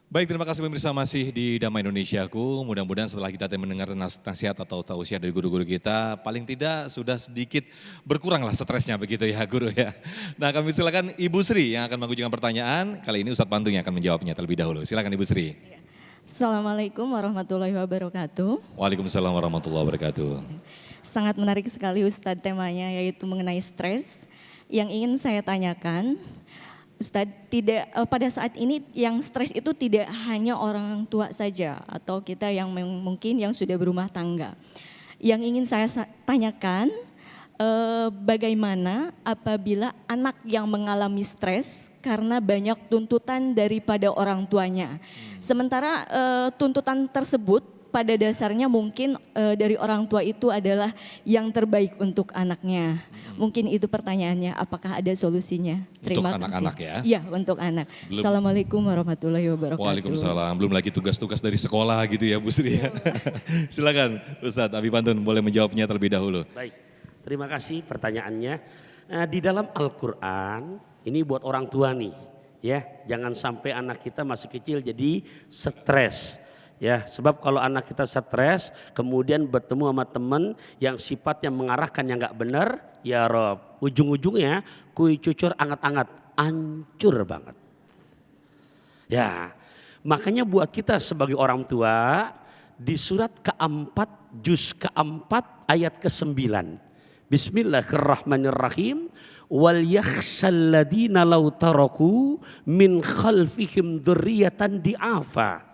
Baik, terima kasih pemirsa masih di Damai Indonesiaku. Mudah-mudahan setelah kita mendengar nasihat atau tausiah dari guru-guru kita, paling tidak sudah sedikit berkuranglah stresnya begitu ya guru ya. Nah kami silakan Ibu Sri yang akan mengajukan pertanyaan. Kali ini Ustadz Pantung yang akan menjawabnya terlebih dahulu. Silakan Ibu Sri. Assalamualaikum warahmatullahi wabarakatuh. Waalaikumsalam warahmatullahi wabarakatuh. Sangat menarik sekali Ustadz temanya yaitu mengenai stres. Yang ingin saya tanyakan, Ustadz, pada saat ini yang stres itu tidak hanya orang tua saja atau kita yang mungkin yang sudah berumah tangga. Yang ingin saya tanyakan, bagaimana apabila anak yang mengalami stres karena banyak tuntutan daripada orang tuanya. Sementara tuntutan tersebut pada dasarnya mungkin dari orang tua itu adalah yang terbaik untuk anaknya. Mungkin itu pertanyaannya, apakah ada solusinya? Terima kasih. Untuk anak-anak ya? Iya, untuk anak. Assalamualaikum warahmatullahi wabarakatuh. Waalaikumsalam, belum lagi tugas-tugas dari sekolah gitu ya Bu Sri ya. Silakan Ustadz Abi Pantun boleh menjawabnya terlebih dahulu. Baik, terima kasih pertanyaannya. Di dalam Al-Quran, ini buat orang tua nih, ya, jangan sampai anak kita masih kecil jadi stres. Ya, sebab kalau anak kita stres, kemudian bertemu sama teman yang sifatnya mengarahkan yang nggak benar, ya Rob, ujung-ujungnya kue cucur anget-anget, hancur banget. Ya, makanya buat kita sebagai orang tua, di surat keempat, juz keempat, ayat ke-9. Bismillahirrahmanirrahim. Wal yakhshal ladina law taraku min khalfihim dzurriyyatan di'afa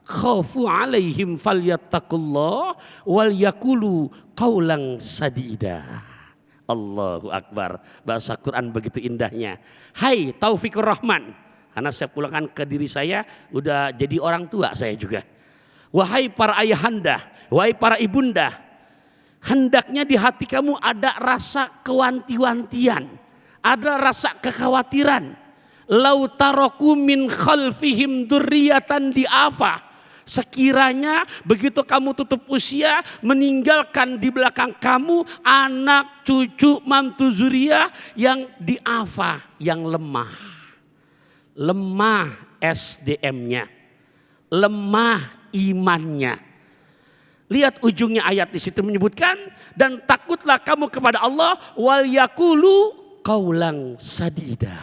khafu alaihim falyattaqullah wal yaqulu qaulan sadida. Allahu Akbar. Bahasa Quran begitu indahnya. Hai Taufikur Rahman. Karena saya pulangkan ke diri saya, udah jadi orang tua saya juga. Wahai para ayahanda, wahai para ibunda, hendaknya di hati kamu ada rasa kewanti-wantian, ada rasa kekhawatiran. Lau taraku min khalfihim dzurriyyatan di'afa. Sekiranya begitu kamu tutup usia, meninggalkan di belakang kamu anak, cucu, mantu, zuriat yang di'afa, yang lemah. Lemah SDM-nya, lemah imannya. Lihat ujungnya ayat di situ menyebutkan, dan takutlah kamu kepada Allah wal yaqulu qaulan sadida.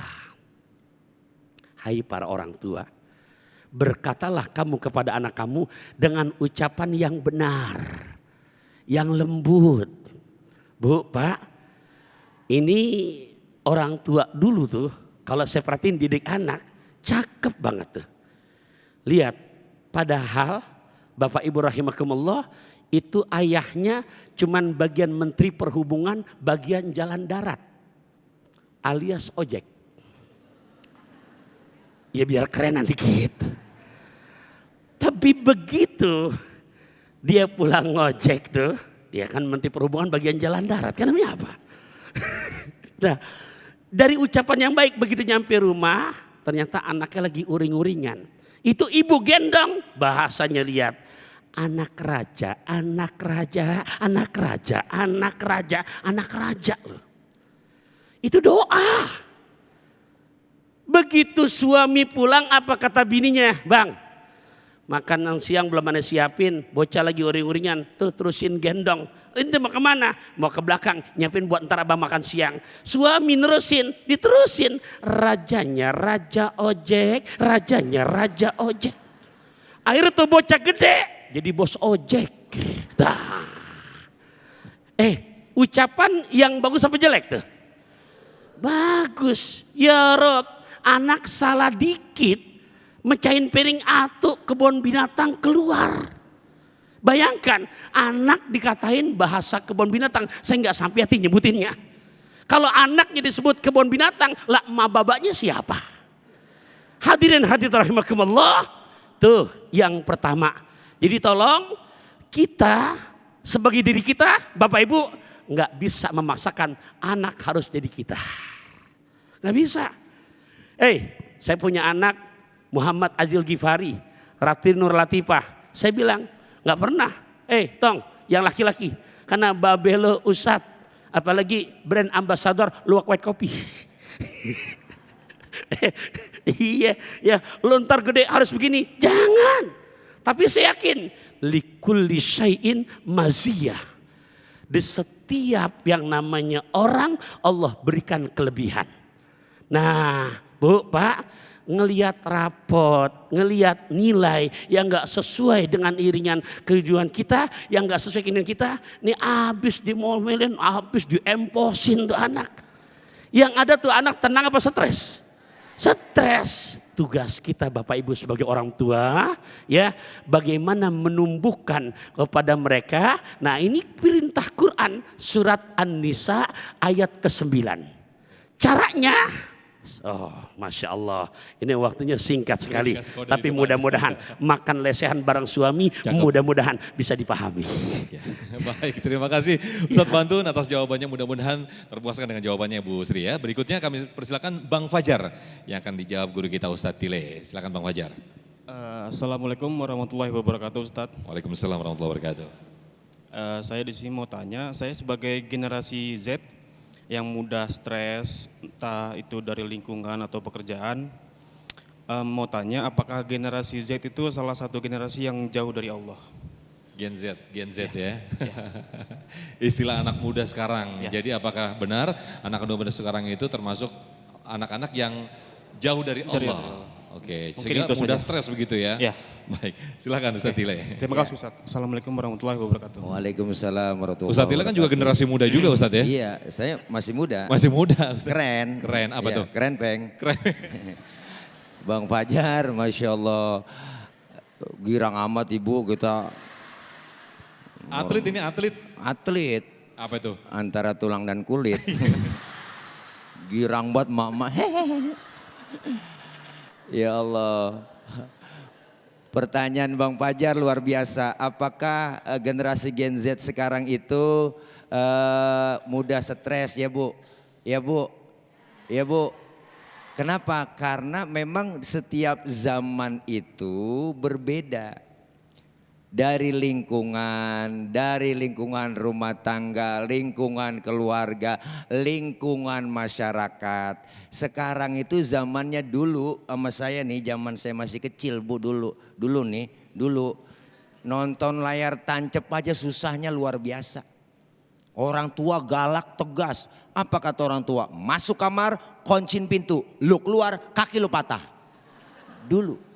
Hai para orang tua, berkatalah kamu kepada anak kamu dengan ucapan yang benar, yang lembut. Bu, Pak, ini orang tua dulu tuh, kalau saya perhatiin didik anak, cakep banget tuh. Lihat, padahal Bapak Ibu rahimakumullah, itu ayahnya cuman bagian menteri perhubungan, bagian jalan darat, alias ojek. Ya biar kerenan dikit. Tapi begitu dia pulang ngojek tuh, dia kan menteri perhubungan bagian jalan darat, kan namanya apa? Nah, dari ucapan yang baik begitu nyampe rumah, ternyata anaknya lagi uring-uringan. Itu ibu gendong, bahasanya lihat. Anak raja, anak raja, anak raja, anak raja, anak raja loh. Itu doa. Begitu suami pulang apa kata bininya? Bang, makanan siang belum ada siapin, bocah lagi uring-uringan, tuh terusin gendong. Ini mau kemana? Mau ke belakang, nyiapin buat ntar abang makan siang. Suami nerusin, diterusin. Rajanya raja ojek, rajanya raja ojek. Akhirnya tuh bocah gede, jadi bos ojek. Dah. Ucapan yang bagus apa jelek tuh? Bagus. Ya Rob, anak salah dikit, mecahin piring atuk, kebun binatang keluar. Bayangkan anak dikatain bahasa kebun binatang, saya nggak sampai hati nyebutinnya. Kalau anaknya disebut kebun binatang, lah emak babaknya siapa? Hadirin hadirat rahimakumullah, tuh yang pertama. Jadi tolong kita sebagai diri kita, Bapak Ibu, nggak bisa memaksakan anak harus jadi kita. Nggak bisa. Saya punya anak Muhammad Azil Ghifari, Ratri Nur Latifah. Saya bilang, nggak pernah. Tong, yang laki-laki. Karena babelo usat, apalagi brand ambassador luwak white kopi. Iya, ya lontar gede harus begini. Jangan. Tapi saya yakin likulli syai'in maziyah. Di setiap yang namanya orang Allah berikan kelebihan. Nah, Bu, Pak, ngelihat rapot, ngelihat nilai yang nggak sesuai dengan iringan kehidupan kita, yang nggak sesuai dengan kita, ini habis dimomelin, habis diemposin tuh anak. Yang ada tuh anak tenang apa stres? Stres. Tugas kita Bapak Ibu sebagai orang tua ya, bagaimana menumbuhkan kepada mereka. Nah, ini perintah Quran surat An-Nisa ayat ke-9. Caranya, oh Masya Allah, ini waktunya singkat sekali. Tapi mudah-mudahan makan lesehan bareng suami, mudah-mudahan bisa dipahami. Ya, baik, terima kasih Ustadz Bantun atas jawabannya, mudah-mudahan terpuaskan dengan jawabannya Bu Sri ya. Berikutnya kami persilakan Bang Fajar yang akan dijawab guru kita Ustadz Tile. Silakan Bang Fajar. Assalamualaikum warahmatullahi wabarakatuh Ustadz. Waalaikumsalam warahmatullahi wabarakatuh. Saya di sini mau tanya, saya sebagai generasi Z yang mudah stres, entah itu dari lingkungan atau pekerjaan, mau tanya apakah generasi Z itu salah satu generasi yang jauh dari Allah? Gen Z ya. Istilah anak muda sekarang. Ya. Jadi apakah benar anak muda sekarang itu termasuk anak-anak yang jauh dari Allah? Oke, sehingga itu mudah saja. stres begitu ya. Ya. Baik, silakan Ustadz Tile. Terima kasih Ustadz. Assalamualaikum warahmatullahi wabarakatuh. Waalaikumsalam warahmatullahi Ustadz Tile kan juga generasi muda juga Ustadz ya. Iya, saya masih muda. Masih muda Ustadz. Keren. Keren, apa Iya, tuh? Keren, Peng. Keren. Bang Fajar, Masya Allah. Girang amat Ibu kita. Atlet ini atlet. Atlet. Apa itu? Antara tulang dan kulit. Girang banget mak-mak. Ya Allah. Pertanyaan Bang Fajar luar biasa. Apakah generasi Gen Z sekarang itu mudah stres ya Bu? Ya Bu? Ya Bu? Kenapa? Karena memang setiap zaman itu berbeda. Dari lingkungan rumah tangga, lingkungan keluarga, lingkungan masyarakat. Sekarang itu zamannya dulu sama saya nih, zaman saya masih kecil Bu, dulu nonton layar tancap aja susahnya luar biasa. Orang tua galak tegas. Apa kata orang tua? Masuk kamar, kuncin pintu, lu keluar, kaki lu patah. Dulu.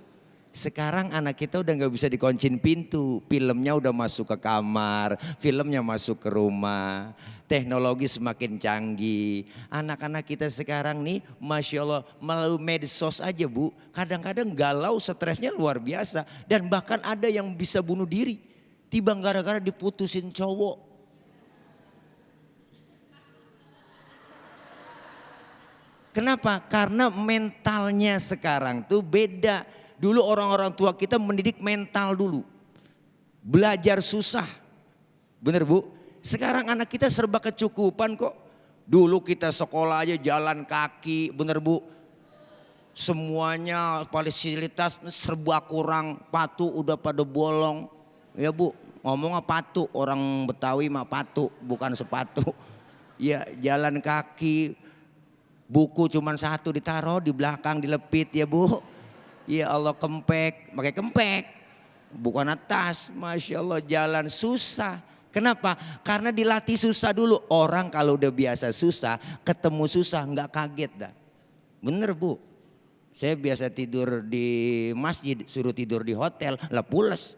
Sekarang anak kita udah gak bisa dikuncin pintu, filmnya udah masuk ke kamar, filmnya masuk ke rumah, teknologi semakin canggih. Anak-anak kita sekarang nih Masya Allah melalui medsos aja Bu, kadang-kadang galau stresnya luar biasa. Dan bahkan ada yang bisa bunuh diri, tiba gara-gara diputusin cowok. Kenapa? Karena mentalnya sekarang tuh beda. Dulu orang-orang tua kita mendidik mental dulu. Belajar susah. Bener Bu? Sekarang anak kita serba kecukupan kok. Dulu kita sekolah aja jalan kaki. Bener Bu? Semuanya fasilitas serba kurang. Patu udah pada bolong. Ya Bu? Ngomongnya patu. Orang Betawi mah patu bukan sepatu. Ya jalan kaki. Buku cuman satu ditaruh di belakang dilepit ya Bu. Ya Allah kempek, pakai kempek, bukan tas. Masya Allah jalan susah. Kenapa? Karena dilatih susah dulu. Orang kalau udah biasa susah, ketemu susah nggak kaget dah. Bener Bu. Saya biasa tidur di masjid, suruh tidur di hotel, lah pules.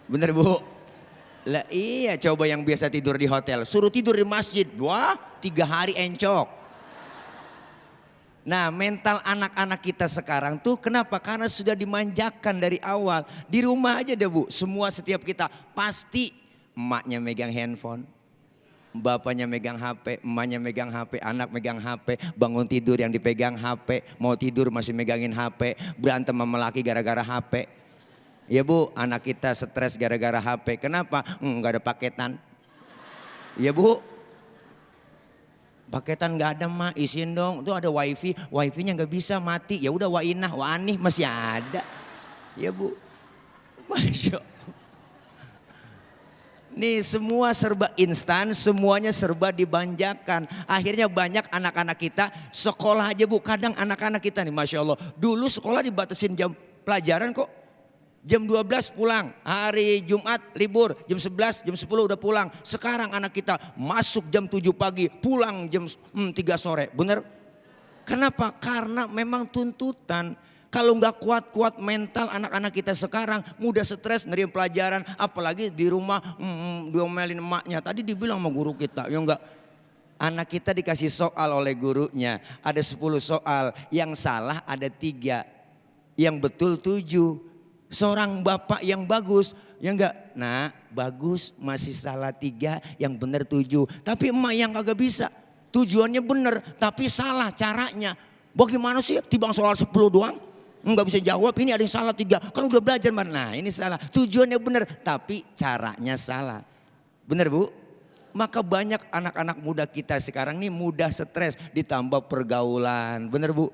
Bener Bu. Lah iya, coba yang biasa tidur di hotel, suruh tidur di masjid, wah 3 hari encok. Nah mental anak-anak kita sekarang tuh kenapa? Karena sudah dimanjakan dari awal. Di rumah aja deh Bu, semua setiap kita pasti emaknya megang handphone. Bapaknya megang HP, emaknya megang HP, anak megang HP. Bangun tidur yang dipegang HP, mau tidur masih megangin HP. Berantem sama laki gara-gara HP. Ya Bu, anak kita stres gara-gara HP. Kenapa? Nggak ada paketan. Ya Bu. Paketan nggak ada mak, isiin dong. Tuh ada wifi, wifi-nya nggak bisa mati. Ya udah wainah, wanih masih ada. Ya Bu, Masya Allah. Nih semua serba instan, semuanya serba dibanjakan. Akhirnya banyak anak-anak kita sekolah aja Bu. Kadang anak-anak kita nih Masya Allah. Dulu sekolah dibatasin jam pelajaran kok. Jam 12 pulang, hari Jumat libur, jam 11, jam 10 udah pulang. Sekarang anak kita masuk jam 7 pagi, pulang jam 3 sore. Bener? Kenapa? Karena memang tuntutan. Kalau nggak kuat-kuat mental anak-anak kita sekarang mudah stres nerima pelajaran, apalagi di rumah diomelin emaknya. Tadi dibilang sama guru kita, ya enggak. Anak kita dikasih soal oleh gurunya, ada 10 soal, yang salah ada 3, yang betul 7. Seorang bapak yang bagus, ya enggak. Nah bagus masih salah 3, yang benar 7. Tapi emak yang kagak bisa, tujuannya benar tapi salah caranya. Bagaimana sih timbang soal 10 doang? Enggak bisa jawab, ini ada yang salah 3. Kan udah belajar, nah ini salah. Tujuannya benar, tapi caranya salah. Benar Bu? Maka banyak anak-anak muda kita sekarang nih mudah stres ditambah pergaulan. Benar Bu?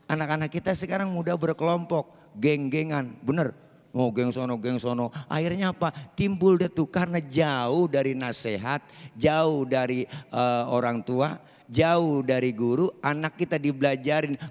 Anak-anak kita sekarang mudah berkelompok, geng-gengan. Benar? Oh geng sono. Akhirnya apa? Timbul deh tuh karena jauh dari nasihat, jauh dari orang tua, jauh dari guru, anak kita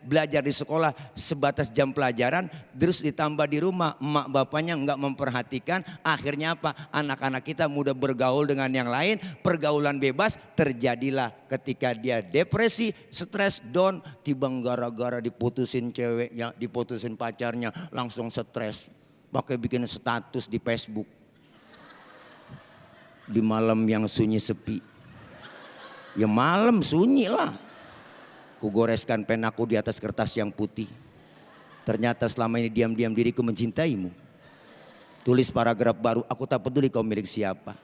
belajar di sekolah sebatas jam pelajaran, terus ditambah di rumah emak bapaknya nggak memperhatikan, akhirnya apa? Anak-anak kita mudah bergaul dengan yang lain, pergaulan bebas, terjadilah ketika dia depresi, stres, down, tiba gara-gara diputusin ceweknya, diputusin pacarnya, langsung stres, pakai bikin status di Facebook, di malam yang sunyi sepi. Ya malam sunyi lah. Kugoreskan penaku di atas kertas yang putih. Ternyata selama ini diam-diam diriku mencintaimu. Tulis paragraf baru, aku tak peduli kau milik siapa.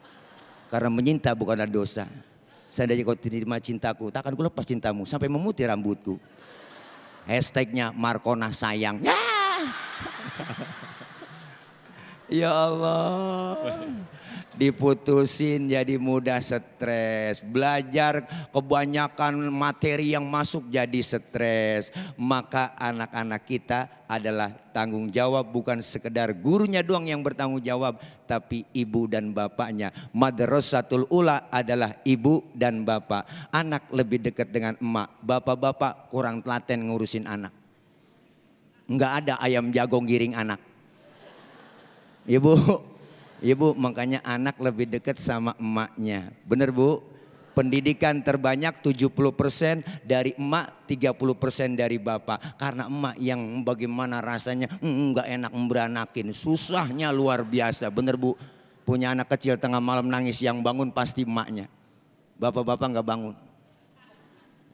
Karena menyinta bukanlah dosa. Seandainya kau terima cintaku, takkan ku lepas cintamu sampai memutih rambutku. Hashtagnya Markona sayang. Ya Allah. Diputusin jadi mudah stres, belajar kebanyakan materi yang masuk jadi stres. Maka anak-anak kita adalah tanggung jawab, bukan sekedar gurunya doang yang bertanggung jawab, tapi ibu dan bapaknya. Madrasatul ula adalah ibu dan bapak. Anak lebih dekat dengan emak, bapak-bapak kurang telaten ngurusin anak. Enggak ada ayam jago giring anak. Ibu, Ibu, makanya anak lebih dekat sama emaknya. Bener Bu? Pendidikan terbanyak 70% dari emak, 30% dari bapak. Karena emak yang bagaimana rasanya enggak enak memberanakin. Susahnya luar biasa. Bener Bu? Punya anak kecil tengah malam nangis, yang bangun pasti emaknya. Bapak-bapak enggak bangun.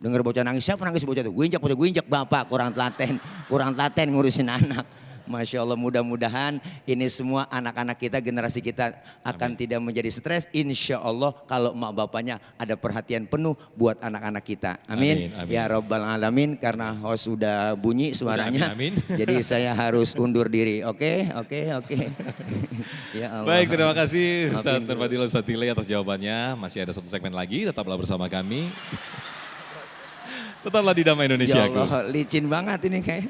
Dengar bocah nangis, siapa nangis bocah itu? Gue injak bapak, kurang telaten ngurusin anak. Masya Allah, mudah-mudahan ini semua anak-anak kita, generasi kita akan tidak menjadi stres. Insya Allah kalau emak bapaknya ada perhatian penuh buat anak-anak kita. Amin. Ya Rabbal Alamin. Karena host sudah bunyi suaranya. Amin. Jadi saya harus undur diri. Oke. Ya Allah. Baik, terima kasih Ustaz Fadil Ustaz Tile atas jawabannya. Masih ada satu segmen lagi, tetaplah bersama kami. Tetaplah di Damai Indonesia. Ya Allah, licin banget ini kayak.